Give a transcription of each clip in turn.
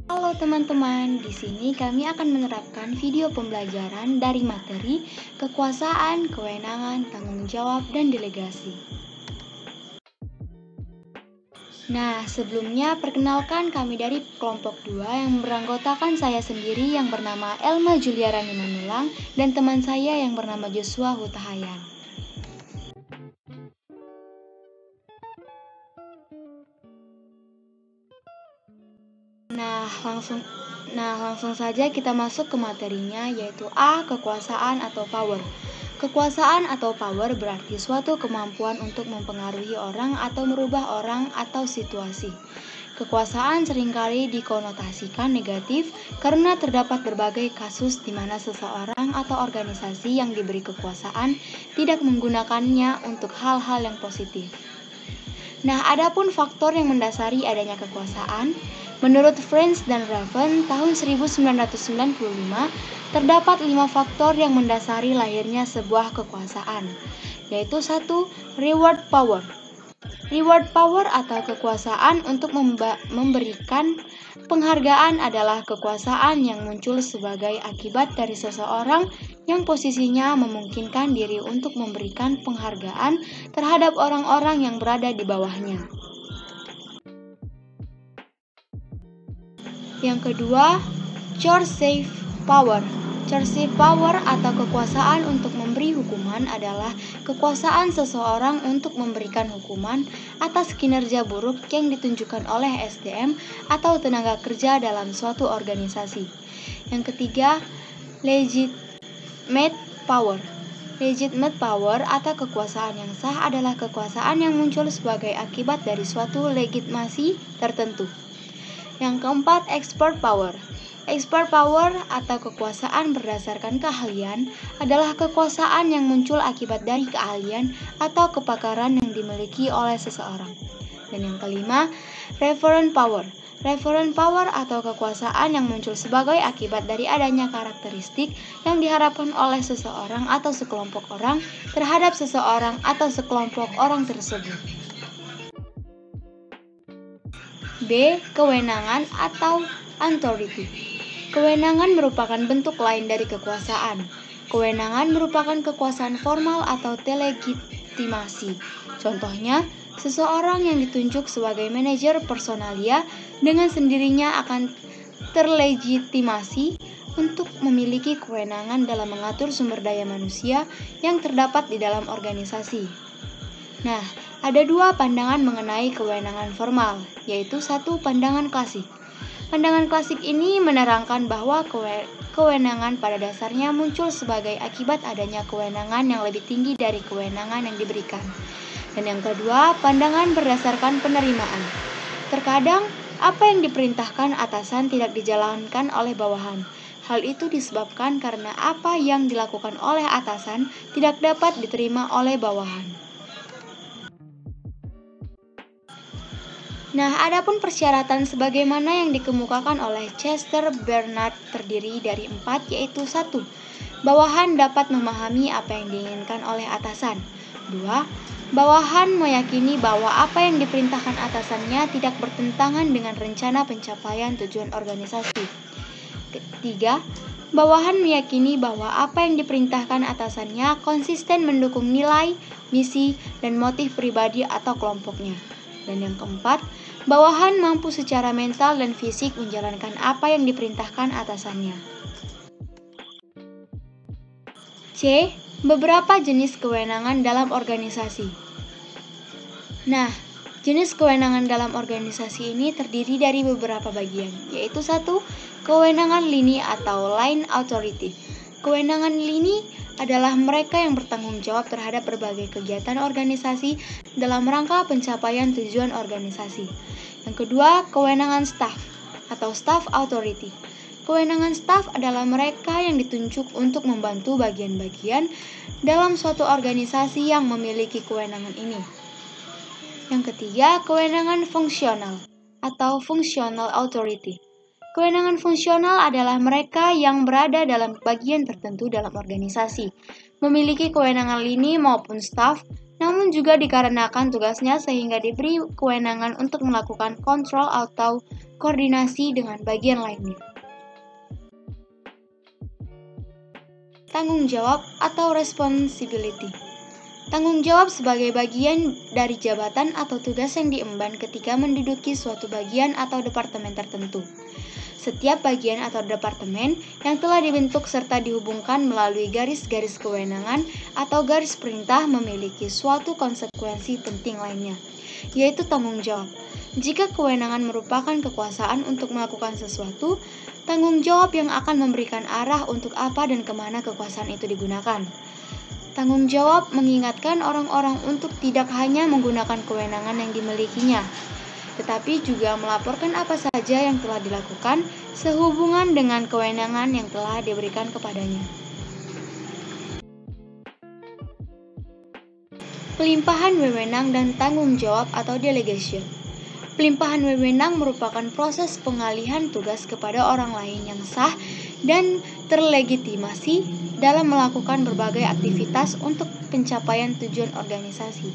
Halo teman-teman, di sini kami akan menerapkan video pembelajaran dari materi kekuasaan, kewenangan, tanggung jawab, dan delegasi. Nah, sebelumnya perkenalkan kami dari kelompok 2 yang beranggotakan saya sendiri yang bernama Elma Juliarani Manulang dan teman saya yang bernama Joshua Hutahayan. Langsung saja kita masuk ke materinya, yaitu A. Kekuasaan atau power. Kekuasaan atau power berarti suatu kemampuan untuk mempengaruhi orang atau merubah orang atau situasi. Kekuasaan seringkali dikonotasikan negatif karena terdapat berbagai kasus di mana seseorang atau organisasi yang diberi kekuasaan tidak menggunakannya untuk hal-hal yang positif. Nah, adapun faktor yang mendasari adanya kekuasaan, menurut French dan Raven tahun 1995, terdapat 5 faktor yang mendasari lahirnya sebuah kekuasaan, yaitu 1. Reward power. Reward power atau kekuasaan untuk memberikan penghargaan adalah kekuasaan yang muncul sebagai akibat dari seseorang yang posisinya memungkinkan diri untuk memberikan penghargaan terhadap orang-orang yang berada di bawahnya. Yang kedua, coercive power. Coercive power atau kekuasaan untuk memberi hukuman adalah kekuasaan seseorang untuk memberikan hukuman atas kinerja buruk yang ditunjukkan oleh SDM atau tenaga kerja dalam suatu organisasi. Yang ketiga, legitimate power. Legitimate power atau kekuasaan yang sah adalah kekuasaan yang muncul sebagai akibat dari suatu legitimasi tertentu. Yang keempat, expert power. Expert power atau kekuasaan berdasarkan keahlian adalah kekuasaan yang muncul akibat dari keahlian atau kepakaran yang dimiliki oleh seseorang. Dan yang kelima, referent power. Referent power atau kekuasaan yang muncul sebagai akibat dari adanya karakteristik yang diharapkan oleh seseorang atau sekelompok orang terhadap seseorang atau sekelompok orang tersebut. B. Kewenangan atau authority. Kewenangan merupakan bentuk lain dari kekuasaan. Kewenangan merupakan kekuasaan formal atau delegitimasi. Contohnya, seseorang yang ditunjuk sebagai manajer personalia dengan sendirinya akan terlegitimasi untuk memiliki kewenangan dalam mengatur sumber daya manusia yang terdapat di dalam organisasi. Nah, ada 2 pandangan mengenai kewenangan formal, yaitu 1. Pandangan klasik. Pandangan klasik ini menerangkan bahwa kewenangan pada dasarnya muncul sebagai akibat adanya kewenangan yang lebih tinggi dari kewenangan yang diberikan. Dan yang kedua, pandangan berdasarkan penerimaan. Terkadang, apa yang diperintahkan atasan tidak dijalankan oleh bawahan. Hal itu disebabkan karena apa yang dilakukan oleh atasan tidak dapat diterima oleh bawahan. Nah, adapun persyaratan sebagaimana yang dikemukakan oleh Chester Bernard terdiri dari 4, yaitu 1. Bawahan dapat memahami apa yang diinginkan oleh atasan. 2. Bawahan meyakini bahwa apa yang diperintahkan atasannya tidak bertentangan dengan rencana pencapaian tujuan organisasi. 3. Bawahan meyakini bahwa apa yang diperintahkan atasannya konsisten mendukung nilai, misi, dan motif pribadi atau kelompoknya. Dan yang keempat, bawahan mampu secara mental dan fisik menjalankan apa yang diperintahkan atasannya. C. Beberapa jenis kewenangan dalam organisasi. Nah, jenis kewenangan dalam organisasi ini terdiri dari beberapa bagian, yaitu 1. Kewenangan lini atau line authority. Kewenangan lini adalah mereka yang bertanggung jawab terhadap berbagai kegiatan organisasi dalam rangka pencapaian tujuan organisasi. Yang kedua, kewenangan staff atau staff authority. Kewenangan staff adalah mereka yang ditunjuk untuk membantu bagian-bagian dalam suatu organisasi yang memiliki kewenangan ini. Yang ketiga, kewenangan fungsional atau functional authority. Kewenangan fungsional adalah mereka yang berada dalam bagian tertentu dalam organisasi, memiliki kewenangan lini maupun staf namun juga dikarenakan tugasnya sehingga diberi kewenangan untuk melakukan kontrol atau koordinasi dengan bagian lainnya. Tanggung jawab atau responsibility. Tanggung jawab sebagai bagian dari jabatan atau tugas yang diemban ketika menduduki suatu bagian atau departemen tertentu. Setiap bagian atau departemen yang telah dibentuk serta dihubungkan melalui garis-garis kewenangan atau garis perintah memiliki suatu konsekuensi penting lainnya, yaitu tanggung jawab. Jika kewenangan merupakan kekuasaan untuk melakukan sesuatu, tanggung jawab yang akan memberikan arah untuk apa dan kemana kekuasaan itu digunakan. Tanggung jawab mengingatkan orang-orang untuk tidak hanya menggunakan kewenangan yang dimilikinya, tetapi juga melaporkan apa saja yang telah dilakukan sehubungan dengan kewenangan yang telah diberikan kepadanya. Pelimpahan wewenang dan tanggung jawab atau delegation. Pelimpahan wewenang merupakan proses pengalihan tugas kepada orang lain yang sah dan terlegitimasi dalam melakukan berbagai aktivitas untuk pencapaian tujuan organisasi.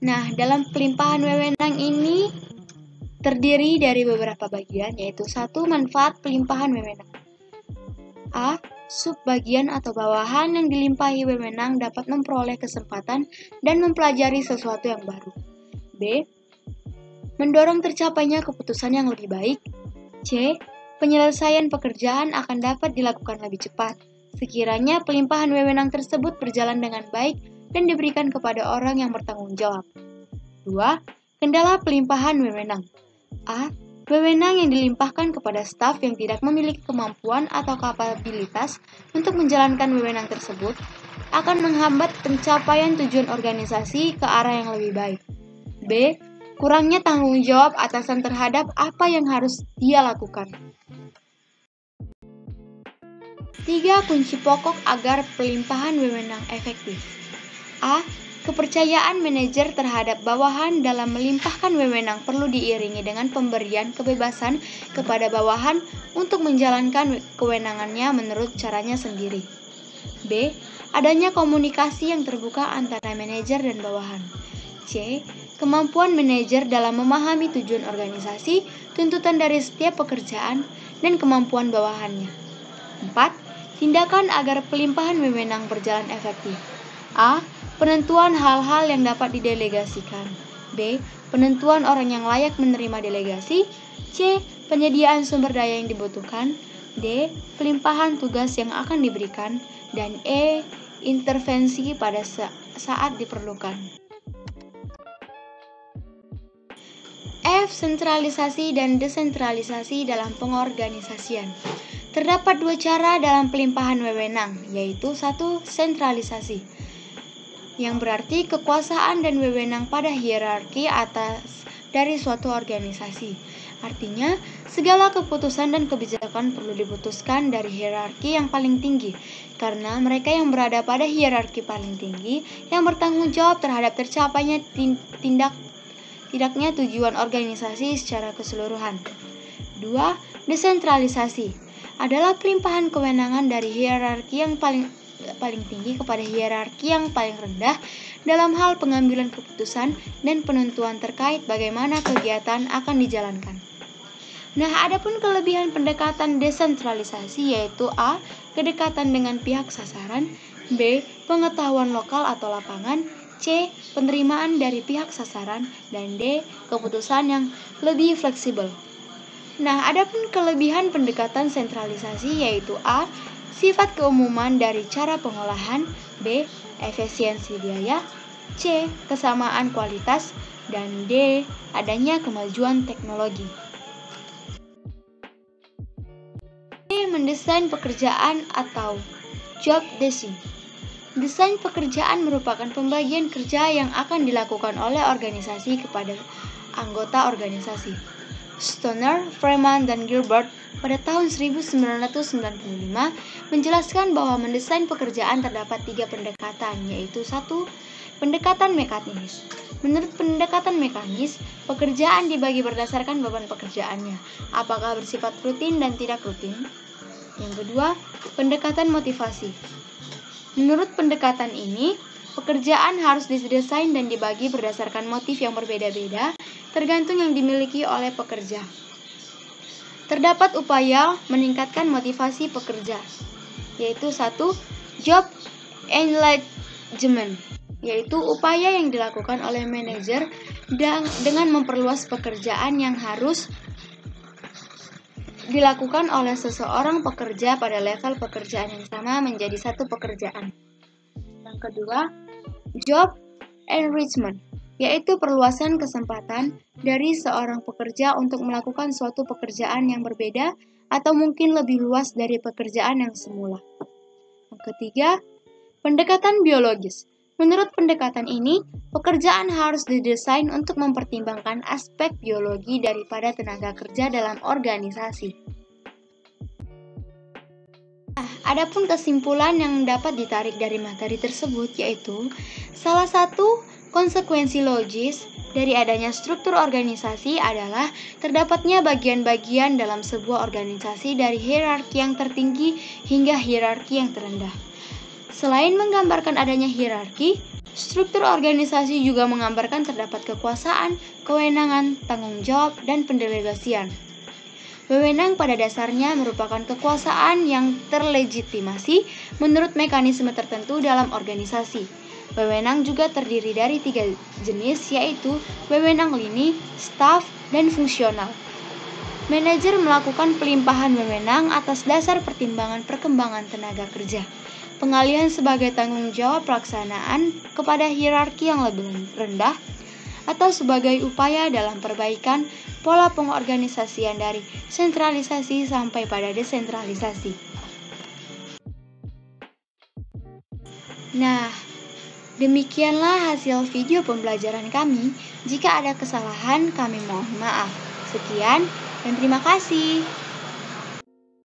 Nah, dalam pelimpahan wewenang ini terdiri dari beberapa bagian, yaitu 1. Manfaat pelimpahan wewenang. A. Subbagian atau bawahan yang dilimpahi wewenang dapat memperoleh kesempatan dan mempelajari sesuatu yang baru. B. Mendorong tercapainya keputusan yang lebih baik. C. Penyelesaian pekerjaan akan dapat dilakukan lebih cepat, sekiranya pelimpahan wewenang tersebut berjalan dengan baik dan diberikan kepada orang yang bertanggung jawab. 2. Kendala pelimpahan wewenang. A. Wewenang yang dilimpahkan kepada staf yang tidak memiliki kemampuan atau kapabilitas untuk menjalankan wewenang tersebut akan menghambat pencapaian tujuan organisasi ke arah yang lebih baik. B. Kurangnya tanggung jawab atasan terhadap apa yang harus dia lakukan. 3 kunci pokok agar pelimpahan wewenang efektif. A. Kepercayaan manajer terhadap bawahan dalam melimpahkan wewenang perlu diiringi dengan pemberian kebebasan kepada bawahan untuk menjalankan kewenangannya menurut caranya sendiri. B. Adanya komunikasi yang terbuka antara manajer dan bawahan. C. Kemampuan manajer dalam memahami tujuan organisasi, tuntutan dari setiap pekerjaan, dan kemampuan bawahannya. 4. Tindakan agar pelimpahan wewenang berjalan efektif. A. Penentuan hal-hal yang dapat didelegasikan. B. Penentuan orang yang layak menerima delegasi. C. Penyediaan sumber daya yang dibutuhkan. D. Pelimpahan tugas yang akan diberikan. Dan E. Intervensi pada saat diperlukan. F. Sentralisasi dan desentralisasi dalam pengorganisasian. Terdapat 2 cara dalam pelimpahan wewenang, yaitu 1. Sentralisasi, yang berarti kekuasaan dan wewenang pada hierarki atas dari suatu organisasi. Artinya, segala keputusan dan kebijakan perlu diputuskan dari hierarki yang paling tinggi, karena mereka yang berada pada hierarki paling tinggi yang bertanggung jawab terhadap tercapainya tidaknya tujuan organisasi secara keseluruhan. 2. Desentralisasi adalah pelimpahan kewenangan dari hierarki yang paling tinggi kepada hierarki yang paling rendah dalam hal pengambilan keputusan dan penentuan terkait bagaimana kegiatan akan dijalankan. Nah, adapun kelebihan pendekatan desentralisasi yaitu A. Kedekatan dengan pihak sasaran. B. Pengetahuan lokal atau lapangan. C. Penerimaan dari pihak sasaran. Dan D. Keputusan yang lebih fleksibel. Nah, adapun kelebihan pendekatan sentralisasi yaitu A. Sifat keumuman dari cara pengolahan. B. Efisiensi biaya. C. Kesamaan kualitas. Dan D. Adanya kemajuan teknologi. D. Mendesain pekerjaan atau job design. Desain pekerjaan merupakan pembagian kerja yang akan dilakukan oleh organisasi kepada anggota organisasi. Stoner, Freeman, dan Gilbert pada tahun 1995 menjelaskan bahwa mendesain pekerjaan terdapat 3 pendekatan, yaitu 1. Pendekatan mekanis. Menurut pendekatan mekanis, pekerjaan dibagi berdasarkan beban pekerjaannya, apakah bersifat rutin dan tidak rutin. Yang kedua, pendekatan motivasi. Menurut pendekatan ini, Pekerjaan harus didesain dan dibagi berdasarkan motif yang berbeda-beda, tergantung yang dimiliki oleh pekerja. Terdapat upaya meningkatkan motivasi pekerja, yaitu 1. Job enlargement, yaitu upaya yang dilakukan oleh manajer dengan memperluas pekerjaan yang harus dilakukan oleh seseorang pekerja pada level pekerjaan yang sama menjadi satu pekerjaan. Yang kedua, job enrichment, yaitu perluasan kesempatan dari seorang pekerja untuk melakukan suatu pekerjaan yang berbeda atau mungkin lebih luas dari pekerjaan yang semula. Yang ketiga, pendekatan biologis. Menurut pendekatan ini, pekerjaan harus didesain untuk mempertimbangkan aspek biologi daripada tenaga kerja dalam organisasi. Adapun kesimpulan yang dapat ditarik dari materi tersebut yaitu salah satu konsekuensi logis dari adanya struktur organisasi adalah terdapatnya bagian-bagian dalam sebuah organisasi dari hierarki yang tertinggi hingga hierarki yang terendah. Selain menggambarkan adanya hierarki, struktur organisasi juga menggambarkan terdapat kekuasaan, kewenangan, tanggung jawab, dan pendelegasian. Wewenang pada dasarnya merupakan kekuasaan yang terlegitimasi menurut mekanisme tertentu dalam organisasi. Wewenang juga terdiri dari 3 jenis, yaitu wewenang lini, staf, dan fungsional. Manajer melakukan pelimpahan wewenang atas dasar pertimbangan perkembangan tenaga kerja. Pengalihan sebagai tanggung jawab pelaksanaan kepada hierarki yang lebih rendah atau sebagai upaya dalam perbaikan pola pengorganisasian dari sentralisasi sampai pada desentralisasi. Nah, demikianlah hasil video pembelajaran kami. Jika ada kesalahan, kami mohon maaf. Sekian dan terima kasih.